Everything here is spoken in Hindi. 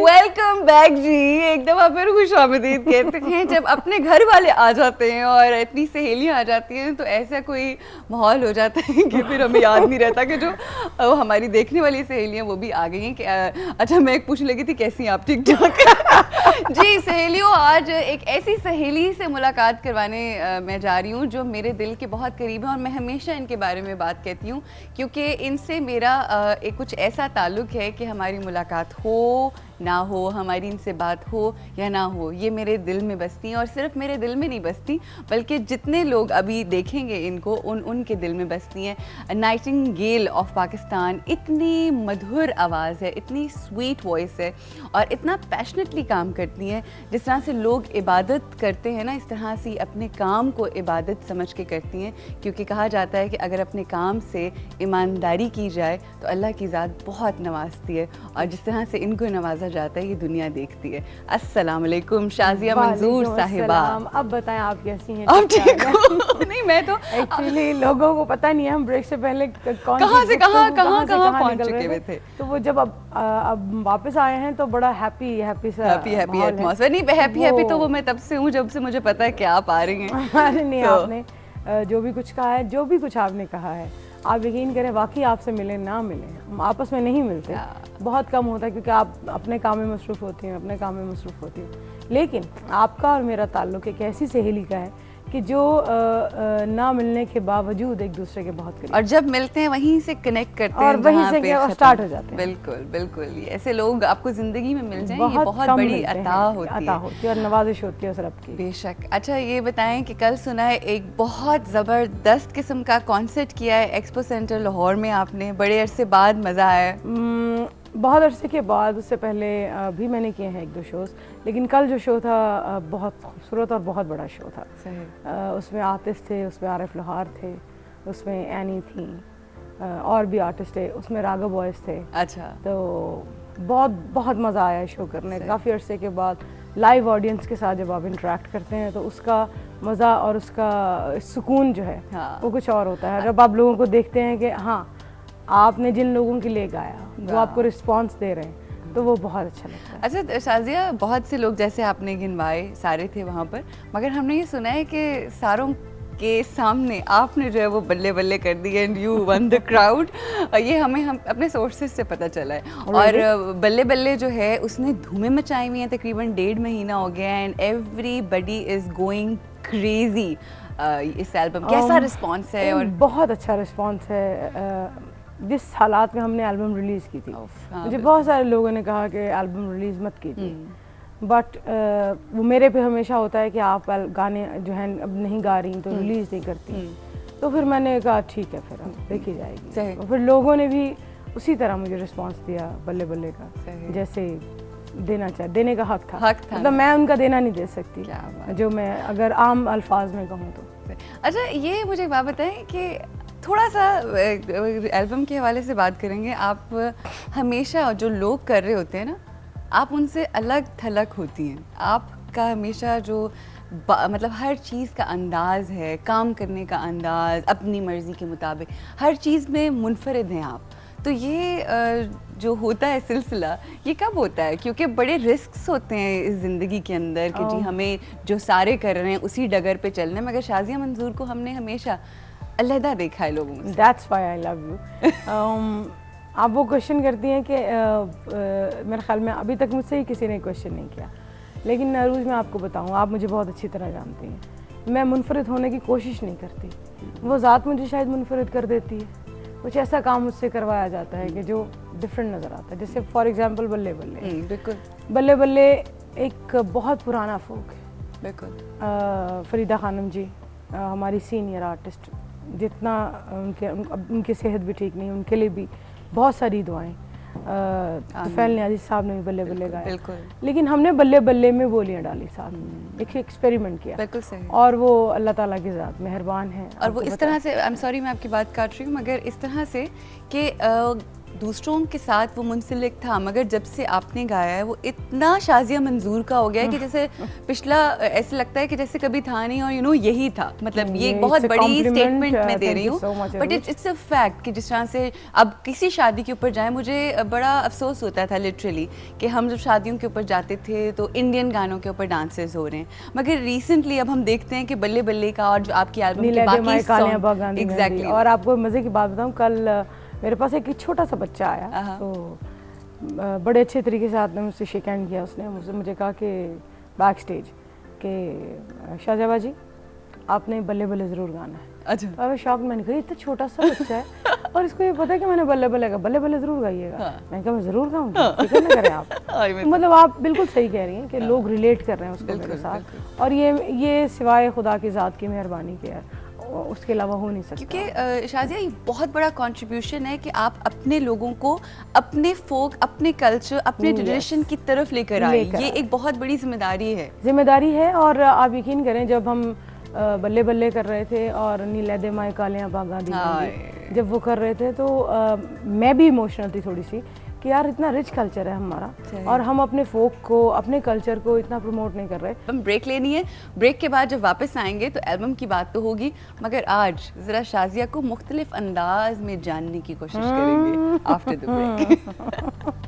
वेलकम बैक जी। एकदम आप फिर खुशामदीद कहते हैं जब अपने घर वाले आ जाते हैं और इतनी सहेलियां आ जाती हैं तो ऐसा कोई माहौल हो जाता है कि फिर हमें याद नहीं रहता कि जो हमारी देखने वाली सहेलियां वो भी आ गई हैं कि अच्छा मैं एक पूछने लगी थी कैसी आप, ठीक ठाक। जी सहेलियों, आज एक ऐसी सहेली से मुलाकात करवाने मैं जा रही हूँ जो मेरे दिल के बहुत करीब है और मैं हमेशा इनके बारे में बात कहती हूँ क्योंकि इनसे मेरा एक कुछ ऐसा ताल्लुक है कि हमारी मुलाकात हो ना हो, हमारी इनसे बात हो या ना हो, ये मेरे दिल में बसती हैं और सिर्फ मेरे दिल में नहीं बसती बल्कि जितने लोग अभी देखेंगे इनको उनके दिल में बसती हैं। नाइटिंगेल ऑफ पाकिस्तान, इतनी मधुर आवाज़ है, इतनी स्वीट वॉइस है और इतना पैशनेटली काम करती हैं। जिस तरह से लोग इबादत करते हैं ना, इस तरह से अपने काम को इबादत समझ के करती हैं क्योंकि कहा जाता है कि अगर अपने काम से ईमानदारी की जाए तो अल्लाह की ज़ात बहुत नवाजती है और जिस तरह से इनको नवाजा जाता है ये दुनिया देखती है। अस्सलाम वालेकुम शाजिया मंजूर साहिबा। अब बताएं आप कैसी हैं? आप ठीक हो? नहीं मैं तो एक्चुअली लोगों को पता नहीं है हम ब्रेक से पहले कहाँ से कहाँ पहुंच चुके हुए थे। तो वो जब अब वापस आए हैं तो बड़ा हैप्पी एटमॉस्फेयर। नहीं हैप्पी तो वो मैं तब से हूँ जब से मुझे पता है कि आप आ रही हैं। अरे नहीं, आपने जो भी कुछ कहा है, जो भी कुछ आपने कहा है, आप यकीन करें वाकई आपसे मिले ना मिले, हम आपस में नहीं मिलते, बहुत कम होता है क्योंकि आप अपने काम में मसरूफ़ होती हैं, अपने काम में मसरूफ़ होती हैं। लेकिन आपका और मेरा ताल्लुक़ एक ऐसी सहेली का है कि जो ना मिलने के बावजूद एक दूसरे के बहुत करीब, और जब मिलते हैं वहीं से कनेक्ट करते हैं और वहीं से स्टार्ट हो जाते हैं। बिल्कुल बिल्कुल, ऐसे लोग आपको ज़िंदगी में मिल जाएं ये बहुत बड़ी अता होती है और नवाजिश होती है उस रब की। बेशक। अच्छा ये बताएं कि कल सुना है एक बहुत ज़बरदस्त किस्म का कॉन्सर्ट किया है एक्सपो सेंटर लाहौर में आपने, बड़े अरसे बाद मज़ा आया? बहुत अरसे के बाद, उससे पहले भी मैंने किए हैं एक दो शोज़, लेकिन कल जो शो था बहुत खूबसूरत और बहुत बड़ा शो था। उसमें आर्टिस्ट थे, उसमें आरिफ लोहार थे, उसमें एनी थी और भी आर्टिस्ट थे, उसमें राघव बॉयज़ थे। अच्छा। तो बहुत मज़ा आया शो करने। काफ़ी अरसे के बाद लाइव ऑडियंस के साथ जब आप इंटरेक्ट करते हैं तो उसका मज़ा और उसका सुकून जो है वो कुछ और होता है। जब आप लोगों को देखते हैं कि हाँ आपने जिन लोगों के लिए गाया वो आपको रिस्पॉन्स दे रहे हैं तो वो बहुत अच्छा लगता है। अच्छा शाजिया, बहुत से लोग जैसे आपने गिनवाए सारे थे वहाँ पर, मगर हमने ये सुना है कि सारों के सामने आपने जो है वो बल्ले बल्ले कर दी and you won the crowd. ये हम अपने सोर्सेज से पता चला है और बल्ले बल्ले जो है उसने धूमें मचाई हुई हैं। तकरीबन 1.5 महीना हो गया and everybody is going crazy. इस एल्बम कैसा रिस्पॉन्स है? और बहुत अच्छा रिस्पॉन्स है। जिस हालात में हमने एल्बम रिलीज़ की थी, मुझे बहुत सारे लोगों ने कहा कि एल्बम रिलीज़ मत कीजिए, बट वो मेरे पे हमेशा होता है कि आप गाने जो हैं अब नहीं गा रही तो रिलीज़ नहीं करती। तो फिर मैंने कहा ठीक है फिर अब देखी जाएगी। तो फिर लोगों ने भी उसी तरह मुझे रिस्पॉन्स दिया बल्ले बल्ले का, जैसे देने का हक था। मतलब मैं उनका देना नहीं दे सकती जो मैं अगर आम अल्फाज में कहूँ तो। अच्छा ये मुझे बात बताएं कि थोड़ा सा एल्बम के हवाले से बात करेंगे। आप हमेशा जो लोग कर रहे होते हैं ना, आप उनसे अलग थलग होती हैं। आपका हमेशा जो मतलब हर चीज़ का अंदाज़ है, काम करने का अंदाज़ अपनी मर्ज़ी के मुताबिक, हर चीज़ में मुनफरिद हैं आप। तो ये जो होता है सिलसिला, ये कब होता है? क्योंकि बड़े रिस्क्स होते हैं इस ज़िंदगी के अंदर कि जी हमें जो सारे कर रहे हैं उसी डगर पे चलना है, मगर शाजिया मंजूर को हमने हमेशा अलहदा देखा है लोगों में। That's why I love you। आप वो क्वेश्चन करती हैं कि मेरे ख्याल में अभी तक मुझसे ही किसी ने क्वेश्चन नहीं किया, लेकिन नरूज मैं आपको बताऊं, आप मुझे बहुत अच्छी तरह जानती हैं, मैं मुनफरिद होने की कोशिश नहीं करती। वो ज़ात मुझे शायद मुनफरिद कर देती है। कुछ ऐसा काम मुझसे करवाया जाता है कि जो डिफरेंट नज़र आता है। जैसे फॉर एग्जांपल बल्ले बल्ले। बिल्कुल। बल्ले बल्ले एक बहुत पुराना फोक है। बिल्कुल। फरीदा खानम जी हमारी सीनियर आर्टिस्ट, जितना उनकी सेहत भी ठीक नहीं, उनके लिए भी बहुत सारी दुआएं। तुफैल नियाज़ी साहब ने भी बल्ले बल्ले गाया, लेकिन हमने बल्ले बल्ले में बोलियां डाली साथ में, एक एक्सपेरिमेंट किया। बिल्कुल सही। और वो अल्लाह ताला की ज़ात मेहरबान है। और वो इस तरह से, आई एम सॉरी मैं आपकी बात काट रही हूँ, मगर इस तरह से कि दूसरों के साथ वो मुंसलिक था, मगर जब से आपने गाया है वो इतना शाजिया मंजूर का हो गया है कि जैसे पिछला ऐसे लगता है कि जैसे कभी था नहीं, और यही था। मतलब ये एक बहुत बड़ी स्टेटमेंट मैं दे रही हूँ, बट इट्स अ फैक्ट कि जिस तरह से अब किसी शादी के ऊपर जाए, मुझे बड़ा अफसोस होता था लिटरली कि हम जब शादियों के ऊपर जाते थे तो इंडियन गानों के ऊपर डांसेस हो रहे हैं, मगर रिसेंटली अब हम देखते हैं कि बल्ले बल्ले का और जो आपकी एल्बम के बाकी सॉन्ग, एग्जैक्टली। और आपको मजे की बात बताऊं, कल मेरे पास एक छोटा सा बच्चा आया, तो बड़े अच्छे तरीके से आपने मुझसे शेक हैंड किया, उसने मुझे कहा कि बैक स्टेज कि शाहजबा जी आपने बल्ले बल्ले ज़रूर गाना है। अच्छा। और मैं शॉक, मैंने कहा इतना छोटा सा बच्चा है और इसको ये पता है कि मैंने बल्ले बल्ले का बल्ले बल्ले ज़रूर गाइएगा। मैंने कहा मैं ज़रूर गाऊंगी, फिक्र न करें आप। तो मतलब आप बिल्कुल सही कह रही हैं कि लोग रिलेट कर रहे हैं उसको मेरे साथ, और ये सिवाय खुदा की ज़ात की मेहरबानी के उसके अलावा हो नहीं सकता। क्योंकि शाजिया ये बहुत बड़ा कंट्रीब्यूशन है कि आप अपने लोगों को अपने फोक, अपने कल्चर, अपने ट्रेडिशन की तरफ लेकर आए। ये एक बहुत बड़ी जिम्मेदारी है। और आप यकीन करें, जब हम बल्ले बल्ले कर रहे थे और नीले दे माए कालियां बागा दी, जब वो कर रहे थे तो मैं भी इमोशनल थी थोड़ी सी कि यार इतना रिच कल्चर है हमारा और हम अपने फोक को, अपने कल्चर को इतना प्रमोट नहीं कर रहे। हम ब्रेक लेनी है, ब्रेक के बाद जब वापस आएंगे तो एल्बम की बात तो होगी, मगर आज जरा शाजिया को मुख्तलिफ अंदाज में जानने की कोशिश करेंगे आफ्टर द ब्रेक।